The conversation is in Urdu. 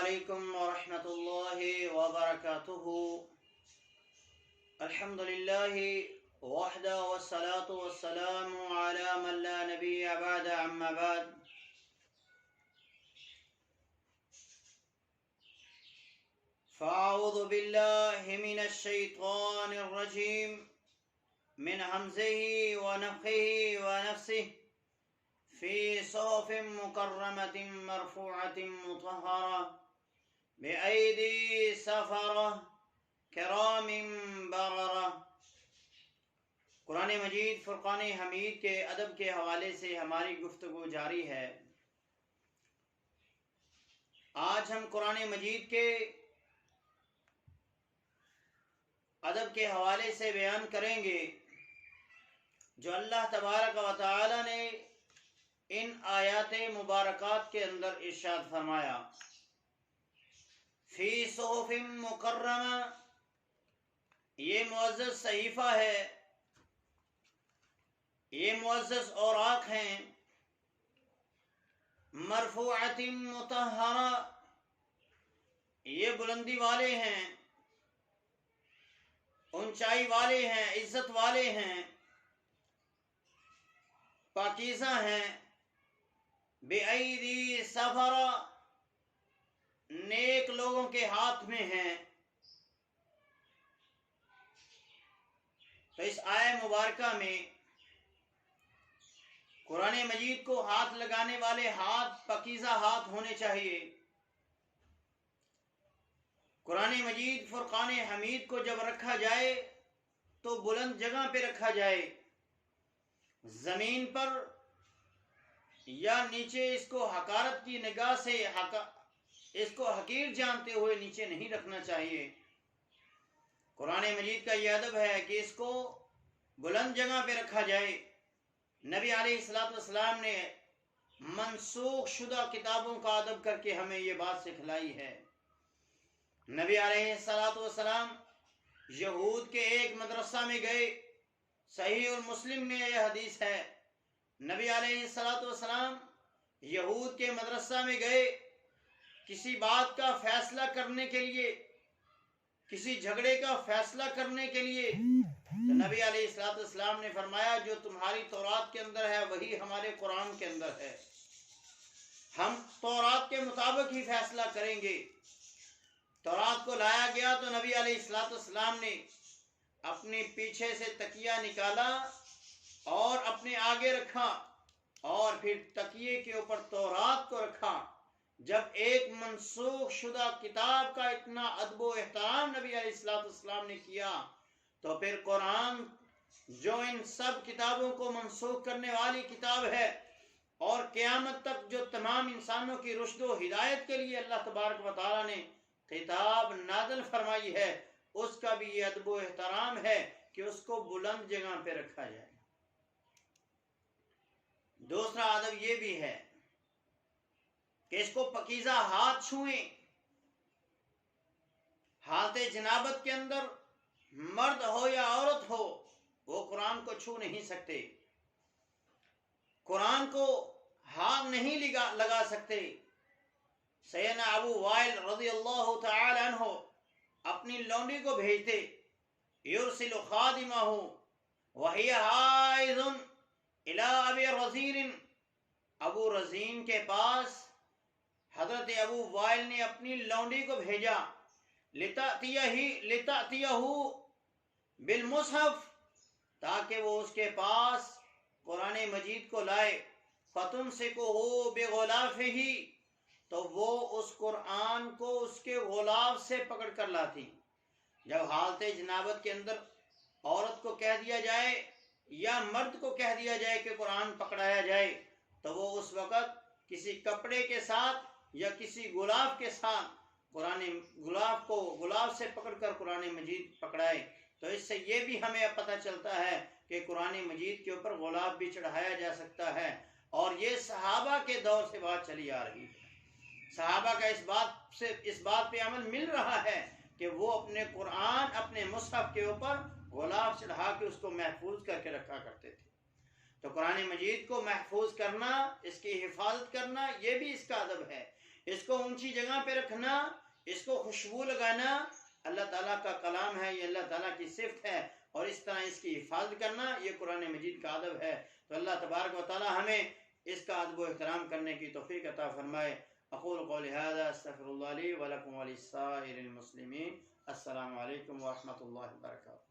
علیکم ورحمۃ اللہ وبرکاتہ۔ الحمد للہ وحدہ والصلاة والسلام علی من لا نبی بعد اما بعد۔ فاعوذ باللہ من الشیطان الرجیم من حمزہ ونفخہ ونفثہ فی صحف مکرمۃ مرفوعۃ مطہرہ بأیدی سفرہ کرام بررہ۔ قرآن مجید فرقان حمید کے ادب کے حوالے سے ہماری گفتگو جاری ہے۔ آج ہم قرآن مجید کے ادب کے حوالے سے بیان کریں گے جو اللہ تبارک و تعالی نے ان آیات مبارکات کے اندر ارشاد فرمایا۔ فی صحف مکرمہ، یہ معزز صحیفہ ہے، یہ معزز اوراق ہیں، مرفوعۃ مطہرہ، یہ بلندی والے ہیں، اونچائی والے ہیں، عزت والے ہیں، پاکیزہ ہیں، بِأَيْدِي سَفَرَةٍ، نیک لوگوں کے ہاتھ میں ہیں۔ تو اس آیہ مبارکہ میں قرآن مجید کو ہاتھ لگانے والے ہاتھ پاکیزہ ہاتھ ہونے چاہیے۔ قرآن مجید فرقان حمید کو جب رکھا جائے تو بلند جگہ پہ رکھا جائے، زمین پر یا نیچے اس کو حقارت کی نگاہ سے اس کو حقیر جانتے ہوئے نیچے نہیں رکھنا چاہیے۔ قرآن مجید کا یہ ادب ہے کہ اس کو بلند جگہ پہ رکھا جائے۔ نبی علیہ السلام نے منسوخ شدہ کتابوں کا ادب کر کے ہمیں یہ بات سکھلائی ہے۔ نبی علیہ السلام یہود کے ایک مدرسہ میں گئے، صحیح المسلم میں یہ حدیث ہے۔ نبی علیہ السلام یہود کے مدرسہ میں گئے کسی بات کا فیصلہ کرنے کے لیے، کسی جھگڑے کا فیصلہ کرنے کے لیے، تو نبی علیہ السلام نے فرمایا جو تمہاری تورات کے اندر ہے وہی ہمارے قرآن کے اندر ہے، ہم تورات کے مطابق ہی فیصلہ کریں گے۔ تورات کو لایا گیا تو نبی علیہ السلام نے اپنے پیچھے سے تکیہ نکالا اور اپنے آگے رکھا اور پھر تکیے کے اوپر تورات کو رکھا۔ جب ایک منسوخ شدہ کتاب کا اتنا ادب و احترام نبی علیہ السلام نے کیا تو پھر قرآن جو ان سب کتابوں کو منسوخ کرنے والی کتاب ہے اور قیامت تک جو تمام انسانوں کی رشد و ہدایت کے لیے اللہ تبارک و تعالی نے کتاب نازل فرمائی ہے، اس کا بھی یہ ادب و احترام ہے کہ اس کو بلند جگہ پہ رکھا جائے۔ دوسرا ادب یہ بھی ہے کہ اس کو پاکیزہ ہاتھ چھوئیں۔ حالت جنابت کے اندر مرد ہو یا عورت ہو وہ قرآن کو چھو نہیں سکتے، قرآن کو ہاتھ نہیں لگا سکتے۔ سیدنا ابو وائل رضی اللہ تعالی عنہ اپنی لونڈی کو بھیجتے، یرسل خادمہ وہی حائض الی ابی رزین، ابو رزین کے پاس حضرت ابو وائل نے اپنی لونڈی کو بھیجا، لتأتیہ بالمصحف، تاکہ وہ اس کے پاس قرآن مجید کو لائے، فتمسکہ بغلافہ، تو وہ اس قرآن کو اس کے غلاف سے پکڑ کر لاتی۔ جب حالت جنابت کے اندر عورت کو کہہ دیا جائے یا مرد کو کہہ دیا جائے کہ قرآن پکڑایا جائے تو وہ اس وقت کسی کپڑے کے ساتھ یا کسی غلاف کے ساتھ غلاف سے پکڑ کر قرآن مجید پکڑائے۔ تو اس سے یہ بھی ہمیں پتہ چلتا ہے کہ قرآن مجید کے اوپر غلاف بھی چڑھایا جا سکتا ہے، اور یہ صحابہ کے دور سے بات چلی آ رہی ہے۔ صحابہ کا اس بات پہ عمل مل رہا ہے کہ وہ اپنے قرآن اپنے مصحف کے اوپر غلاف چڑھا کے اس کو محفوظ کر کے رکھا کرتے تھے۔ تو قرآن مجید کو محفوظ کرنا، اس کی حفاظت کرنا، یہ بھی اس کا ادب ہے۔ اس کو اونچی جگہ پہ رکھنا، اس کو خوشبو لگانا اللہ تعالیٰ کا کلام ہے، یہ اللہ تعالیٰ کی صفت ہے، اور اس طرح اس کی حفاظت کرنا یہ قرآن مجید کا ادب ہے۔ تو اللہ تبارک و تعالیٰ ہمیں اس کا ادب و احترام کرنے کی توفیق عطا فرمائے۔ اقول قولی ھذا استغفر اللہ لی ولکم ولسائر المسلمین۔ السلام علیکم ورحمۃ اللہ وبرکاتہ۔